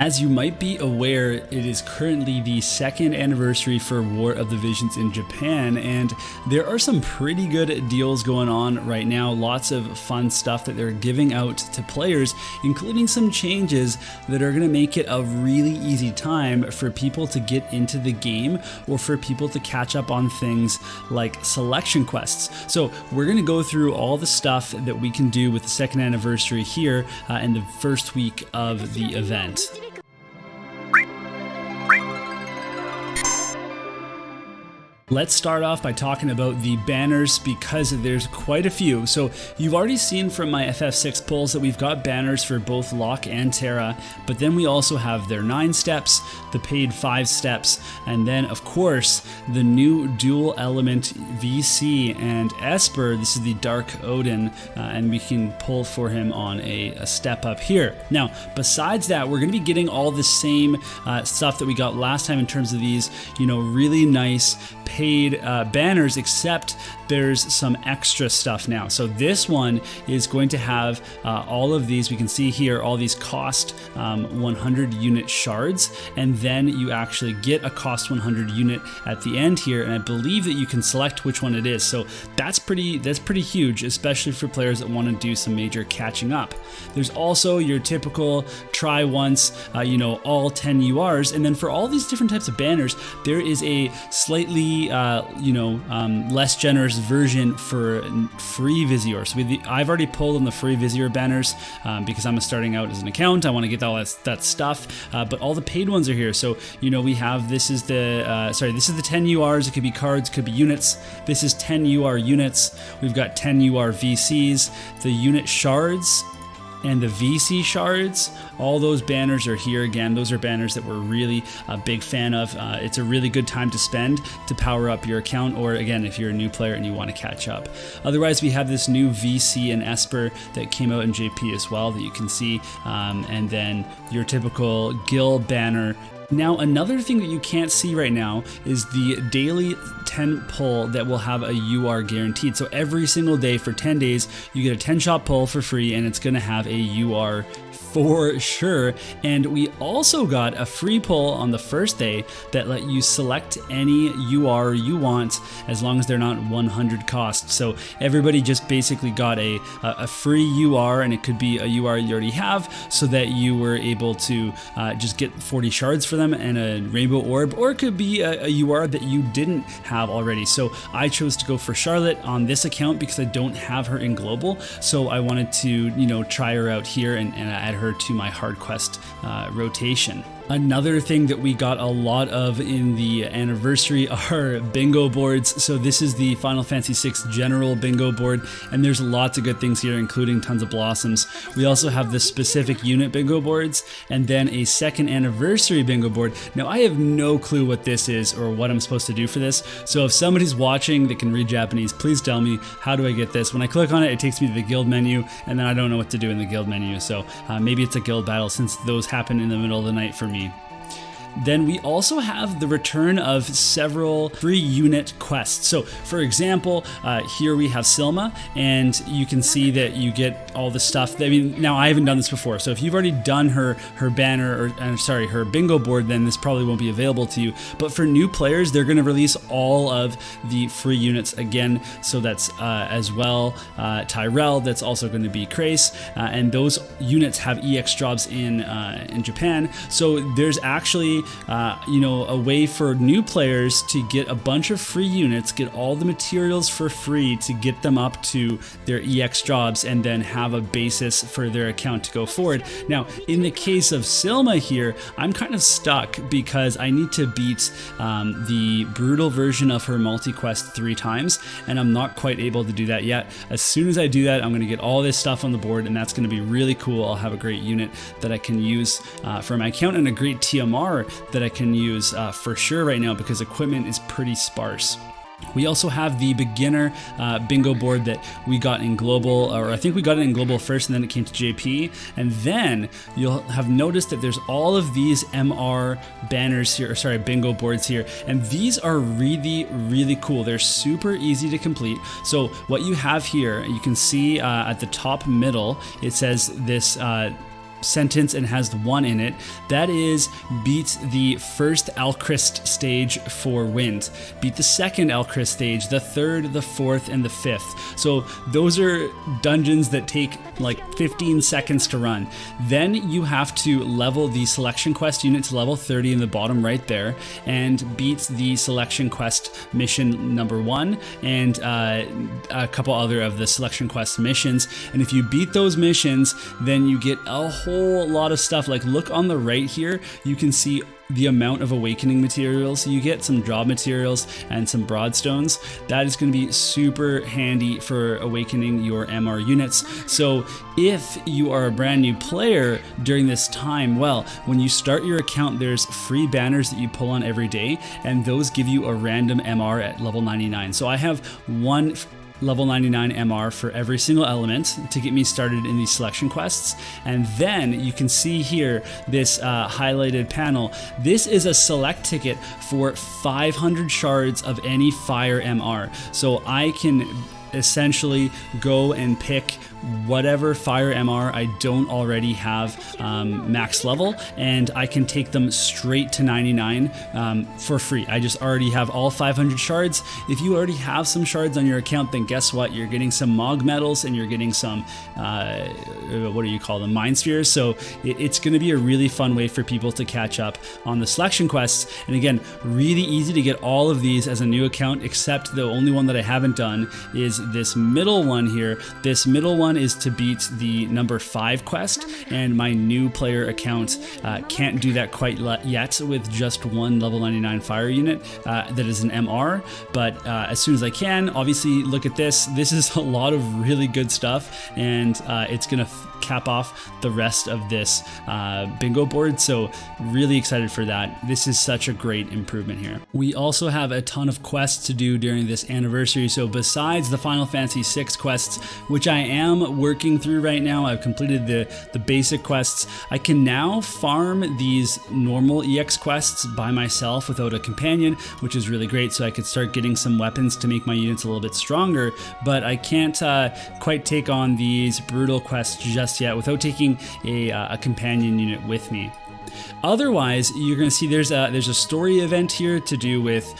As you might be aware, it is currently the 2nd anniversary for War of the Visions in Japan, and there are some pretty good deals going on right now. Lots of fun stuff that they're giving out to players, including some changes that are going to make it a really easy time for people to get into the game or for people to catch up on things like selection quests. So we're going to go through all the stuff that we can do with the 2nd anniversary here in the first week of the event. Let's start off by talking about the banners because there's quite a few. So you've already seen from my FF6 polls that we've got banners for both Locke and Terra, but then we also have their 9 steps, the paid 5 steps, and then of course the new dual element VC and Esper. This is the Dark Odin, and we can pull for him on a step up here. Now, besides that, we're going to be getting all the same stuff that we got last time in terms of these, really nice paid banners, except there's some extra stuff now. So this one is going to have all of these. We can see here all these cost 100 unit shards, and then you actually get a cost 100 unit at the end here, and I believe that you can select which one it is. So that's pretty huge, especially for players that want to do some major catching up. There's also your typical try once, all 10 URs, and then for all these different types of banners, there is a slightly less generous version for free Visior. So I've already pulled on the free Visior banners because I'm starting out as an account. I want to get all that stuff, but all the paid ones are here. So we have this is the 10 URs. It could be cards, could be units. This is 10 UR units. We've got 10 UR VCs, the unit shards, and the VC shards. All those banners are here again. Those are banners that we're really a big fan of. It's a really good time to spend to power up your account, or again, if you're a new player and you want to catch up. Otherwise, we have this new VC and Esper that came out in JP as well that you can see, and then your typical Gil banner. Now, another thing that you can't see right now is the daily 10 pull that will have a UR guaranteed. So every single day for 10 days, you get a 10 shot pull for free, and it's going to have a UR for sure. And we also got a free pull on the first day that let you select any UR you want as long as they're not 100 cost. So everybody just basically got a free UR, and it could be a UR you already have, so that you were able to just get 40 shards for them and a rainbow orb, or it could be a UR that you didn't have already. So I chose to go for Charlotte on this account because I don't have her in global, so I wanted to try her out here and add her to my hard quest rotation. Another thing that we got a lot of in the anniversary are bingo boards. So this is the Final Fantasy VI General bingo board, and there's lots of good things here, including tons of blossoms. We also have the specific unit bingo boards, and then a 2nd anniversary bingo board. Now, I have no clue what this is or what I'm supposed to do for this, so if somebody's watching that can read Japanese, please tell me, how do I get this? When I click on it, it takes me to the guild menu, and then I don't know what to do in the guild menu, so maybe it's a guild battle, since those happen in the middle of the night for me. Then we also have the return of several free unit quests. So for example, here we have Silma, and you can see that you get all the stuff. Now I haven't done this before, so if you've already done her banner, her bingo board, then this probably won't be available to you. But for new players, they're going to release all of the free units again. So that's as well Tyrell, that's also going to be Krace, and those units have EX jobs in Japan. So there's actually a way for new players to get a bunch of free units, get all the materials for free to get them up to their EX jobs, and then have a basis for their account to go forward. Now, in the case of Silma here, I'm kind of stuck because I need to beat the brutal version of her multi-quest 3 times, and I'm not quite able to do that yet. As soon as I do that, I'm going to get all this stuff on the board, and that's going to be really cool. I'll have a great unit that I can use for my account, and a great TMR that I can use for sure right now, because equipment is pretty sparse. We also have the beginner bingo board that we got in global, or I think we got it in global first and then it came to JP. And then you'll have noticed that there's all of these MR banners here, or sorry, bingo boards here. And these are really, really cool. They're super easy to complete. So what you have here, you can see at the top middle, it says this sentence and has the 1 in it. That is, beat the first Alchrist stage for wind, beat the second Alchrist stage, the third, the fourth, and the fifth. So those are dungeons that take like 15 seconds to run. Then you have to level the selection quest unit to level 30 in the bottom right there, and beat the selection quest mission number 1 and a couple other of the selection quest missions. And if you beat those missions, then you get a whole lot of stuff. Like, look on the right here, you can see the amount of awakening materials. You get some job materials and some broadstones. That is going to be super handy for awakening your MR units. So if you are a brand new player during this time, well, when you start your account, there's free banners that you pull on every day, and those give you a random MR at level 99. So I have one level 99 MR for every single element to get me started in these selection quests. And then you can see here this highlighted panel. This is a select ticket for 500 shards of any fire MR. So I can essentially go and pick whatever fire MR I don't already have max level, and I can take them straight to 99 for free. I just already have all 500 shards. If you already have some shards on your account, then guess what? You're getting some Mog medals, and you're getting some, what do you call them? Mind spheres. So it's going to be a really fun way for people to catch up on the selection quests. And again, really easy to get all of these as a new account, except the only one that I haven't done is this middle one here. This middle one is to beat the number 5 quest, and my new player account can't do that quite yet with just one level 99 fire unit that is an MR, but as soon as I can, obviously look at this. This is a lot of really good stuff, and it's gonna cap off the rest of this bingo board, so really excited for that. This is such a great improvement here. We also have a ton of quests to do during this anniversary, so besides the Final Fantasy VI quests, which I am working through right now, I've completed the basic quests. I can now farm these normal EX quests by myself without a companion, which is really great, so I could start getting some weapons to make my units a little bit stronger, but I can't quite take on these brutal quests just yet without taking a companion unit with me. Otherwise, you're going to see there's a story event here to do with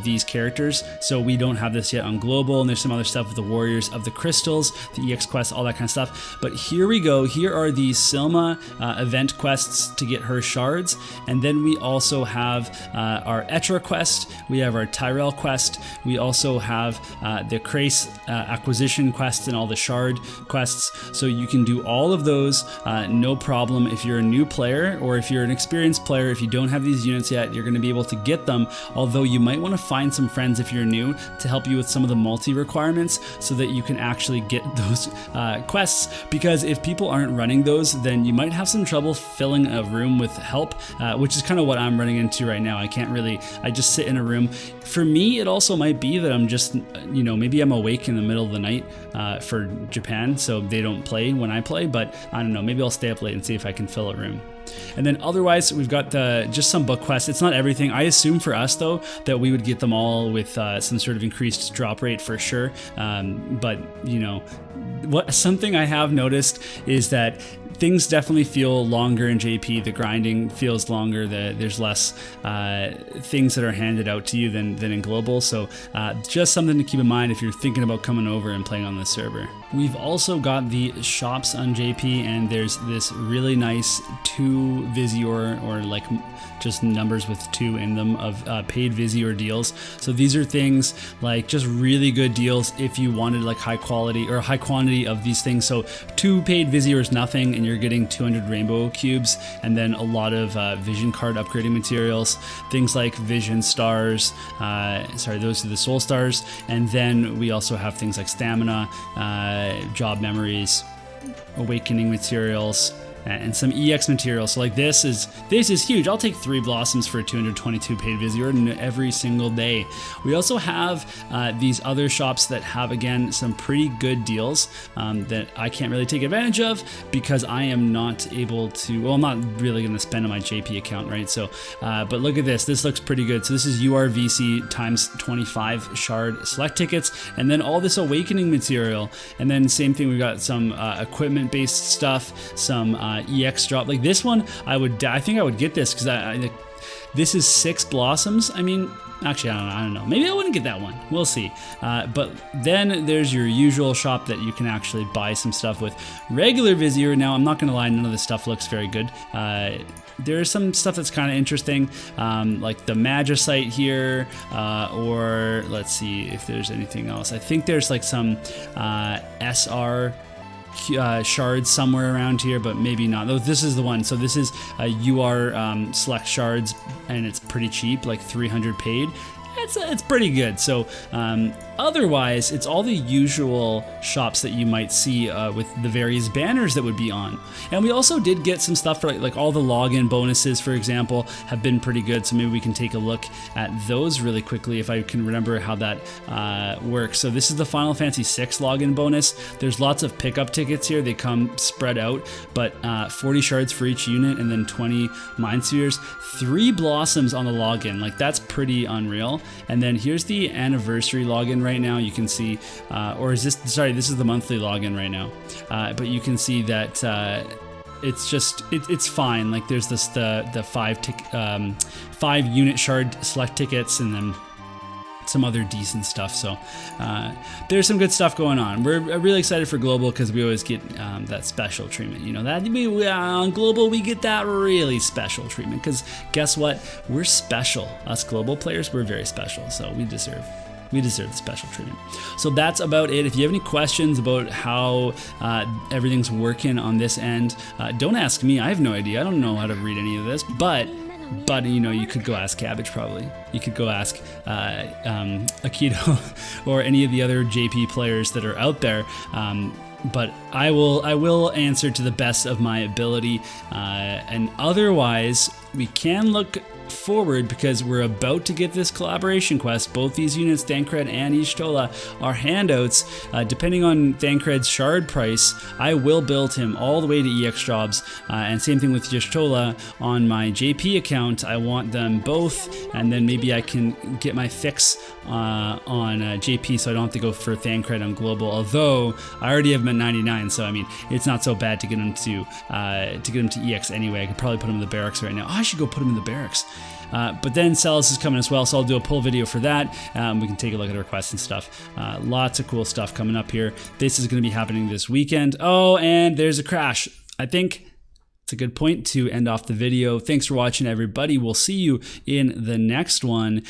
these characters. So we don't have this yet on global, and there's some other stuff with the Warriors of the Crystals, the EX quests, all that kind of stuff. But here we go. Here are the Silma event quests to get her shards, and then we also have our Etra quest. We have our Tyrell quest. We also have the Krace acquisition quest and all the shard quests. So you can do all of those no problem if you're a new player, or if you're an experienced player. If you don't have these units yet, you're going to be able to get them, although you might want to find some friends if you're new to help you with some of the multi requirements so that you can actually get those quests, because if people aren't running those, then you might have some trouble filling a room with help, which is kind of what I'm running into right now. I just sit in a room. For me, it also might be that I'm just, maybe I'm awake in the middle of the night for Japan, so they don't play when I play, but I don't know, maybe I'll stay up late and see if I can fill a room. And then otherwise, we've got just some book quests. It's not everything. I assume for us, though, that we would get them all with some sort of increased drop rate for sure. But, something I have noticed is that things definitely feel longer in JP. The grinding feels longer. There's less things that are handed out to you than in global. So just something to keep in mind if you're thinking about coming over and playing on this server. We've also got the shops on JP, and there's this really nice 2 Visior, or like just numbers with 2 in them, of paid Visior deals. So these are things like just really good deals if you wanted like high quality or high quantity of these things. So 2 paid Visior is nothing, and you're getting 200 rainbow cubes, and then a lot of vision card upgrading materials, things like vision stars, those are the soul stars, and then we also have things like stamina, job memories, awakening materials, and some EX material. So like this is huge. I'll take 3 blossoms for 222 paid Visior every single day. We also have these other shops that have, again, some pretty good deals that I can't really take advantage of because I am not able to, well, I'm not really going to spend on my JP account, right? So, but look at this. This looks pretty good. So this is URVC times 25 shard select tickets, and then all this awakening material. And then same thing, we've got some equipment-based stuff, some EX drop. Like this one, I think I would get this because this is 6 blossoms. I mean, actually, I don't know. Maybe I wouldn't get that one. We'll see. But then there's your usual shop that you can actually buy some stuff with. Regular Vizier, now I'm not going to lie, none of this stuff looks very good. There's some stuff that's kind of interesting, like the Magicite here, or let's see if there's anything else. I think there's like some SR shards somewhere around here, but maybe not. Though this is the one. So this is UR select shards, and it's pretty cheap, like 300 paid. It's pretty good. So otherwise, it's all the usual shops that you might see with the various banners that would be on. And we also did get some stuff for like all the login bonuses, for example, have been pretty good. So maybe we can take a look at those really quickly if I can remember how that works. So this is the Final Fantasy VI login bonus. There's lots of pickup tickets here. They come spread out, but 40 shards for each unit, and then 20 Mind Spheres. 3 blossoms on the login. Like that's pretty unreal. And then here's the anniversary login right now. You can see, or is this, sorry, this is the monthly login right now. But you can see that it's just, it's fine. Like there's this, the 5 unit shard select tickets, and then some other decent stuff. So there's some good stuff going on. We're really excited for Global because we always get that special treatment. You know, that on Global we get that really special treatment because guess what? We're special. Us Global players, we're very special. So we deserve the special treatment. So that's about it. If you have any questions about how everything's working on this end, don't ask me. I have no idea. I don't know how to read any of this, but you know, you could go ask Cabbage probably. You could go ask Akito or any of the other JP players that are out there. But I will answer to the best of my ability. And otherwise, we can look forward because we're about to get this collaboration quest. Both these units, Thancred and Y'shtola, are handouts. Depending on Thancred's shard price, I will build him all the way to EX jobs. And same thing with Y'shtola on my JP account. I want them both, and then maybe I can get my fix on JP so I don't have to go for Thancred on Global. Although I already have him at 99, so I mean it's not so bad to get him to EX anyway. I could probably put him in the barracks right now. Oh, I should go put him in the barracks. But then Celes is coming as well, so I'll do a pull video for that. We can take a look at our quests and stuff. Lots of cool stuff coming up here. This is going to be happening this weekend. Oh, and there's a crash. I think it's a good point to end off the video. Thanks for watching, everybody. We'll see you in the next one.